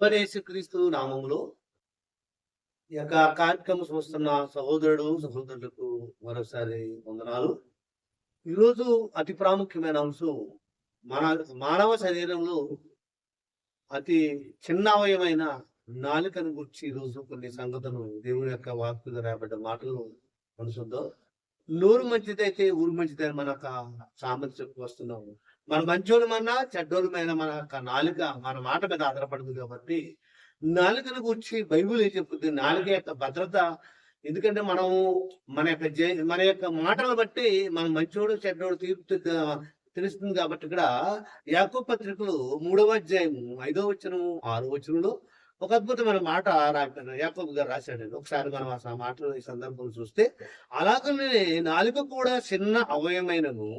మరి యేసుక్రీస్తు నామములో ఈ యొక్క కార్యక్రమం చూస్తున్న సహోదరులకు మరోసారి వందనాలు. ఈరోజు అతి ప్రాముఖ్యమైన అంశం మన మానవ శరీరంలో అతి చిన్న అవయమైన నాలుకను గురించి ఈరోజు కొన్ని సంగతులు దేవుని యొక్క వాక్కుగా రాబడ్డ మాటలు మనసుద్దాం. నోరు మంచిదైతే ఊరు మంచిదని మన యొక్క సామెత చెప్పుకొస్తున్నాము. మన మంచోళ్ళమన్నా చెడ్డోళ్ళమైన మన యొక్క నాలుక మన మాట మీద ఆధారపడదు కాబట్టి నాలుకను గురించి బైబిల్ ఏం చెప్తుంది, నాలుక యొక్క భద్రత. ఎందుకంటే మనము మన యొక్క మాటలు బట్టి మనం మంచోడు చెడ్డోడు తీర్పు తెలుస్తుంది. కాబట్టి ఇక్కడ యాకోబు పత్రికలో 3వ అధ్యాయము 5వ వచనము 6వ వచనంలో ఒక అద్భుతమైన మాట యాకోబు గారు రాశాడండి. ఒకసారి మనం ఆ మాటలు ఈ సందర్భంలో చూస్తే, అలాగనే నాలుక కూడా చిన్న అవయమైనను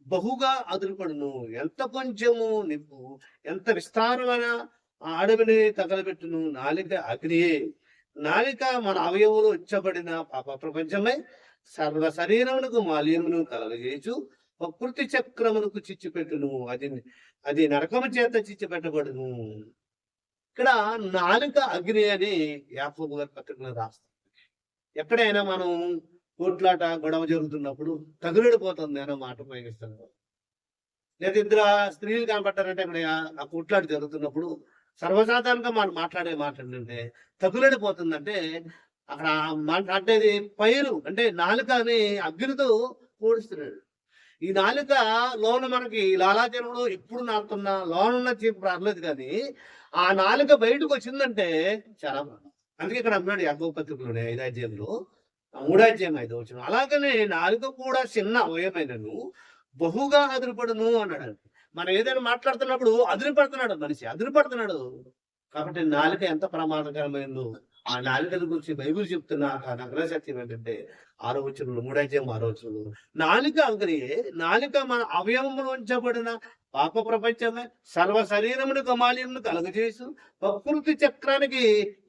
బహుగా అదురుపడును, ఎంత కొంచెము నిప్పు ఎంత విస్తారమైన అడవిని తగలబెట్టును. నాలిక అగ్నియే. నాలిక మన అవయవులు ఇచ్చబడిన పాప ప్రపంచమై సర్వ శరీరమునకు మాల్యమును కలగజేయచ్చు, ప్రకృతి చక్రమునకు చిచ్చు పెట్టును, అది నరకము చేత చిచ్చు పెట్టబడును. ఇక్కడ నాలుక అగ్ని అని యాకోబు గారి పత్రికలో రాస్తారు. ఎక్కడైనా మనం కోట్లాట గొడవ జరుగుతున్నప్పుడు తగులడిపోతుంది అనే మాట ఉపయోగిస్తున్నారు. లేదా ఇద్దరు స్త్రీలు కనపడ్డారంటే అక్కడ ఆ కోట్లాట జరుగుతున్నప్పుడు సర్వసాధారణంగా మనం మాట్లాడే మాట ఏంటంటే తగులడిపోతుందంటే అక్కడ అంటే పైరు అంటే నాలుకని అగ్నితో పోడుస్తున్నాడు. ఈ నాలుక లోన మనకి లాలాజలంలో ఎప్పుడు నాలుతున్నా లోనున్న చీపు రాలేదు, కానీ ఆ నాలుక బయటకు వచ్చిందంటే చాలా బాగుంది. అందుకే ఇక్కడ అన్నాడు యాకోబు పత్రికలోనే 5వ అధ్యాయంలో 3వ అధ్యాయం 5వ వచనం, అలాగనే నాలుక కూడా చిన్న అవయమైనను బహుగా అదురుపడును అన్నాడు. మనం ఏదైనా మాట్లాడుతున్నప్పుడు అదిరిపడుతున్నాడు మనిషి, అదిరిపడుతున్నాడు. కాబట్టి నాలుక ఎంత ప్రమాదకరమైందో ఆ నాలుకల గురించి బైబిల్ చెప్తున్న నగ్న సత్యం ఏంటంటే 6వ వచనంలో 3వ అధ్యాయం 6వ వచనంలో నాలుక అగ్నియే. నాలుక మన అవయవములు ఉంచబడిన పాప ప్రపంచమే సర్వ శరీరమును గమాల్యమును కలగజేసు, ప్రకృతి చక్రానికి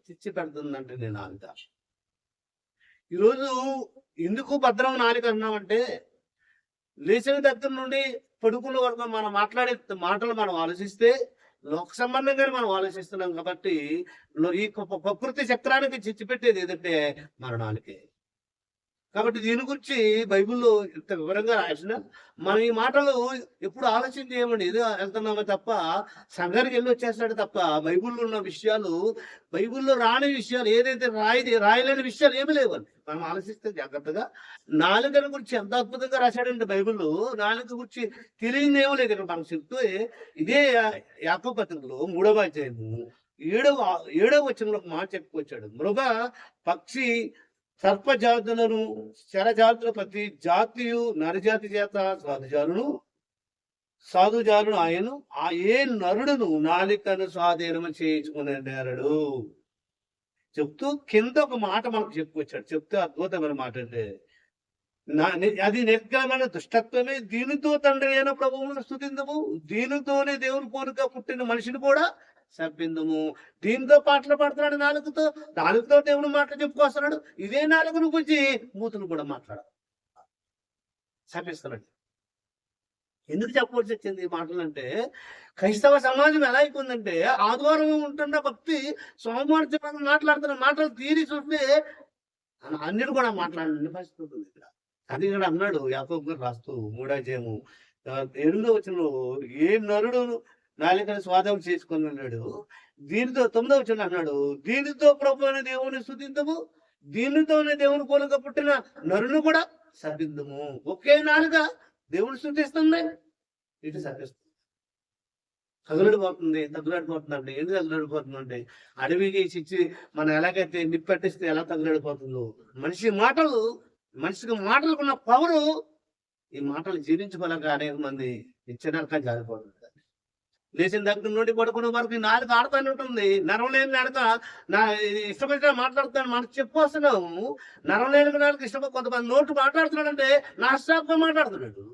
చిచ్చి పెడుతుందంటే నేను నాలుక. ఈరోజు ఎందుకు భద్రం నాలుక అన్నామంటే, లేచిన దగ్గర నుండి పడుకున్న వరకు మనం మాట్లాడే మాటలు మనం ఆలోచిస్తే లోక సంబంధంగానే మనం ఆలోచిస్తున్నాం. కాబట్టి ఈ ప్రకృతి చక్రానికి చిచ్చు పెట్టేది ఏదంటే మన నాలుకే. కాబట్టి దీని గురించి బైబిల్లో ఇంత వివరంగా రాసిన మనం ఈ మాటలు ఎప్పుడు ఆలోచన చేయమండి. ఏదో వెళ్తున్నామే తప్ప సంఘానికి వెళ్ళి వచ్చేస్తాడు తప్ప బైబిల్లో ఉన్న విషయాలు, బైబిల్లో రాని విషయాలు, ఏదైతే రాయలేని విషయాలు ఏమి లేవండి. మనం ఆలోచిస్తే జాగ్రత్తగా నాలుకల గురించి ఎంత అద్భుతంగా రాశాడంటే బైబిల్లో. నాలుక గురించి తెలియని ఏమో లేదు. ఇక్కడ మనకు చెప్తూ ఇదే యాకోబు పత్రికలో 3వ అధ్యాయము 7వ వచనంలో ఒక మాట చెప్పుకొచ్చాడు. మృగ పక్షి సర్పజాతులను శరజాతుల ప్రతి జాతియు నరజాతి చేత సాధుజాలను ఆయను ఆ ఏ నరుడును నాలికను స్వాధీనము చేయించుకునేడు చెప్తూ కింద ఒక మాట మనకు చెప్పుకొచ్చాడు. చెప్తే అద్భుతమైన మాట అంటే, అది నిర్గమైన దుష్టత్వమే. దీనితో తండ్రి అయిన ప్రభువును స్తుతిందము, దీనితోనే దేవుని పోలిక పుట్టిన మనిషిని కూడా శపిందము. దీంతో పాటలు పాడుతున్నాడు నాలుగుతో దేవుని మాటలు చెప్పుకొస్తున్నాడు. ఇదే నాలుగును గురించి మూతులు కూడా మాట్లాడాలి, శపిస్తున్నాడు. ఎందుకు చెప్పవలసి వచ్చింది ఈ మాటలు అంటే, క్రైస్తవ సమాజం ఎలా అయిపోయిందంటే ఆదివారం ఉంటున్న భక్తి సోమవారం మాట్లాడుతున్న మాటలు తీరి చూస్తే అన్నిటి కూడా మాట్లాడండి పరిస్థితి ఉంటుంది ఇక్కడ. అది ఇక్కడ అన్నాడు యాకోబు గారు రాస్తూ 3వ అధ్యాయము 8వ వచనంలో ఏ నరుడు నాలుకను స్వాధీనం చేసుకుని అన్నాడు. దీనితో 9వ వచనం అన్నాడు, దీనితో ప్రభు అనే దేవుని స్తుతిందము, దీనితోనే దేవుని పోలిక పుట్టిన నరును కూడా శపిందము. ఒకే నాలుక దేవుని స్తుతిస్తుంది, ఇటు శపిస్తుంది. తగులడిపోతుందండి. ఎందుకు తగులడిపోతుందంటే అడవికి చిచ్చి మనం ఎలాగైతే నిప్పెట్టిస్తే ఎలా తగులడిపోతుందో మనిషి మాటలు, మనిషికి మాటలకున్న పవరు, ఈ మాటలు జీర్ణించుకోలేక అనేక మంది నిత్యనరకం జారిపోతుంది. లేచిన దగ్గర నుండి పడుకునే వరకు నాలుక ఆడుతూనే ఉంటుంది. నరం లేని నాలుక ఇష్టమైన మాట్లాడుతాను మనకు చెప్పుకొస్తున్నాము. నరం లేని నాలుక ఇష్టం. కొంతమంది నోటు మాట్లాడుతున్నాడంటే నాశనాత్మక మాట్లాడుతున్నాడు.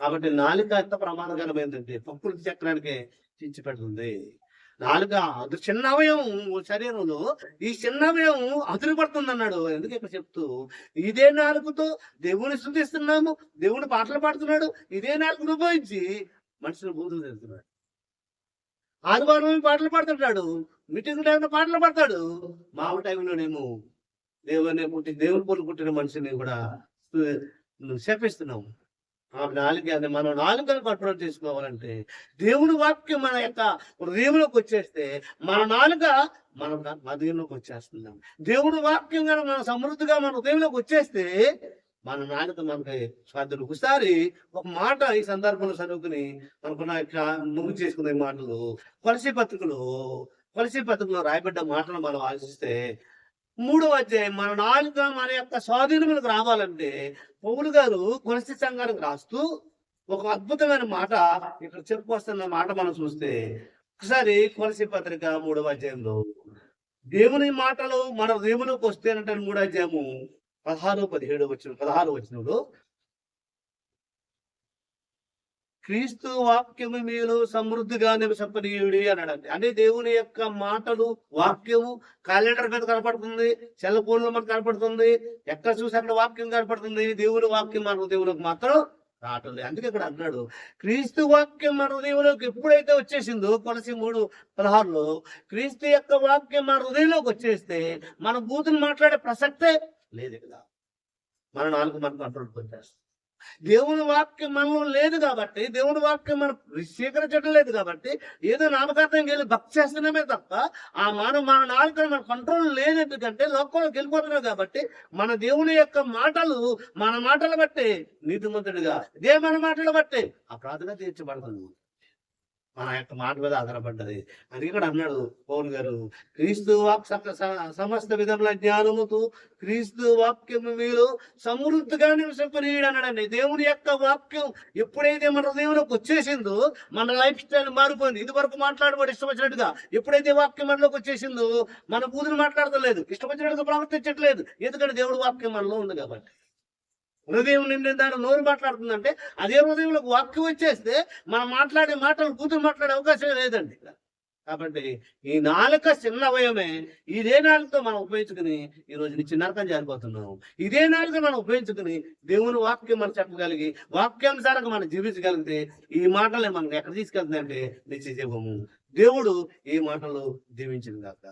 కాబట్టి నాలుక ఎంత ప్రమాదకరమైందంటే ప్రకృతి చక్రానికి చించి పెడుతుంది. నాలుక అది చిన్న అవయవం శరీరంలో, ఈ చిన్న అవయవం అదిరిపడుతుంది అన్నాడు. ఎందుకు ఇక్కడ చెప్తూ ఇదే నాలుకతో దేవుని స్తుతిస్తున్నాము, దేవుని పాటలు పాడుతున్నాడు. ఇదే నాలుకను ఉపయోగించి మనుషులు బూతులు తిరుగుతున్నాడు. ఆదివారం పాటలు పాడుతుంటాడు, మీటింగ్ టైంలో పాటలు పాడతాడు. మామూలు టైంలోనేమో దేవుని పోలి పుట్టిన మనిషిని కూడా శపిస్తున్నాము. ఆ నాలుక మనం నాలుకను కంట్రోల్ చేసుకోవాలంటే దేవుని వాక్యం మన యొక్క హృదయంలోకి వచ్చేస్తే మన నాలుక మన హృదయంలోకి వచ్చేస్తున్నాం. దేవుని వాక్యం కనుక మన సమృద్ధిగా మన హృదయంలోకి వచ్చేస్తే మన నాలుక మనకి సాధ్యం. ఒకసారి ఒక మాట ఈ సందర్భంలో చదువుకుని మనకున్న ముగ్గు చేసుకునే మాటలు కొలసీ పత్రికలో రాయబడ్డ మాటలు మనం ఆలోచిస్తే 3వ అధ్యాయం మన నాలుక మన యొక్క స్వాధీనములకు రావాలంటే పౌలు గారు కొలసీ సంఘానికి రాస్తూ ఒక అద్భుతమైన మాట ఇక్కడ చెప్పుకొస్తున్న మాట మనం చూస్తే ఒకసారి కొలసీ పత్రిక 3వ అధ్యాయంలో దేవుని మాటలు మన హృదయంలోకి వస్తేనంటే 3వ అధ్యాయము 16 వచనంలో క్రీస్తు వాక్యము మీలో సమృద్ధిగా నివసింపనీయుడి అన్నాడు. అంటే దేవుని యొక్క మాటలు వాక్యము క్యాలెండర్ మీద కనపడుతుంది, సెల్ ఫోన్ లో మనకు కనపడుతుంది, ఎక్కడ చూసి అక్కడ వాక్యం కనపడుతుంది. దేవుని వాక్యం మన హృదయంలోకి మాత్రం రావటం లేదు. అందుకే ఇక్కడ అన్నాడు క్రీస్తు వాక్యం మన హృదయంలోకి ఎప్పుడైతే వచ్చేసిందో కొలసీ 3:16లో క్రీస్తు యొక్క వాక్యం మన హృదయంలోకి వచ్చేస్తే మన బూతులు మాట్లాడే ప్రసక్తే లేదు కదా. మన నాలుగు మన కంట్రోల్కి వచ్చేస్తాం. దేవుని వాక్యం మనలో లేదు కాబట్టి, దేవుని వాక్యం మనం స్వీకరించడం లేదు కాబట్టి ఏదో నామకార్థం వెళ్ళి భక్తి చేస్తున్నామే తప్ప మన నాలుగు మన కంట్రోల్ లేదు. ఎందుకంటే లోకంలోకి వెళ్ళిపోతున్నాం కాబట్టి మన దేవుని యొక్క మాటలు మన మాటలు బట్టి నీతిమంతుడిగా, ఇదే మన మాటలు బట్టి అపరాధంగా తీర్చబడుతుంది. మన యొక్క మాట మీద ఆధారపడ్డది. అది ఇక్కడ అన్నాడు పౌలు గారు క్రీస్తు సమస్త విధముల జ్ఞానముతో క్రీస్తు వాక్యము మీలో సమృద్ధిగా నివసింపనీయుడు అన్నాడండి. దేవుని యొక్క వాక్యం ఎప్పుడైతే మన హృదయంలోకి వచ్చేసిందో మన లైఫ్ స్టైల్ మారిపోయింది. ఇది వరకు మాట్లాడబడి ఇష్టం వచ్చినట్టుగా ఎప్పుడైతే వాక్యం మనలోకి వచ్చేసిందో మన బూతులు మాట్లాడతలేదు, ఇష్టం వచ్చినట్టుగా ప్రవర్తించట్లేదు. ఎందుకంటే దేవుడి వాక్యం మనలో ఉంది కాబట్టి. హృదయం నిండిన దాన్ని నోరు మాట్లాడుతుందంటే అదే హృదయంలోకి వాక్యం వచ్చేస్తే మనం మాట్లాడే మాటలు కూతురు మాట్లాడే అవకాశం లేదండి. కాబట్టి ఈ నాలుక చిన్న అవయవమే. ఇదే నాలుగుతో మనం ఉపయోగించుకుని ఈ రోజు నుంచి నరకం జారిపోతున్నాం. ఇదే నాలుగు మనం ఉపయోగించుకుని దేవుని వాక్యం మనం చెప్పగలిగి వాక్యానుసారంగా మనం జీవించగలిగితే ఈ మాటలే మనం ఎక్కడ తీసుకెళ్తుందంటే నిత్య జీవము. దేవుడు ఈ మాటలు దీవించింది కాక.